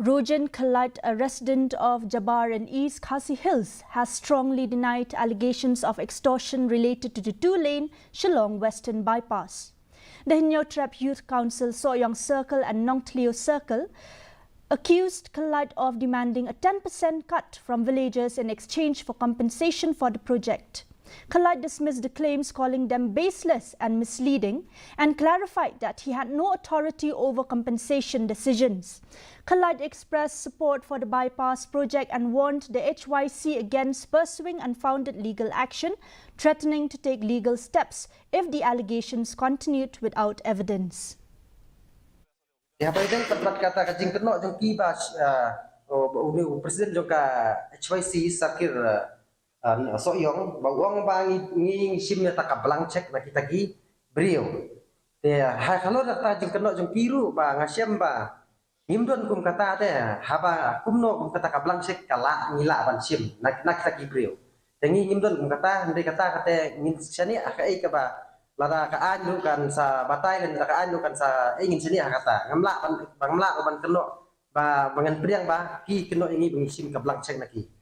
Rojen Khyllait, a resident of Jabar in East Khasi Hills, has strongly denied allegations of extortion related to the two-lane Shillong Western Bypass. The Hinyo Trap Youth Council Soyang Circle and Nong Tleo Circle accused Khyllait of demanding a 10% cut from villagers in exchange for compensation for the project. Khyllait dismissed the claims, calling them baseless and misleading, and clarified that he had no authority over compensation decisions. Khyllait expressed support for the bypass project and warned the HYC against pursuing unfounded legal action, threatening to take legal steps if the allegations continued without evidence. Ya, baik tempat kata kajing kenok jong kibas presiden jong ka HYC sakir soyong bawang bangi nging simnya takablang cek na kita gi brio. Ya, kalau data jong kenok jong kiru ba ngasiam ba himdon kum kata te haba kumno kum kata kablang cek kala ngila ban sim nak kita gi brio. Tengi himdon kum kata ndai kata ngin sani akai ka ba lara kaan kan sa batay dan kaan kan sa ingin sini kata ngamla ban kenok ba bangan priang ba ki kenok ini bengisim kablang cek naki.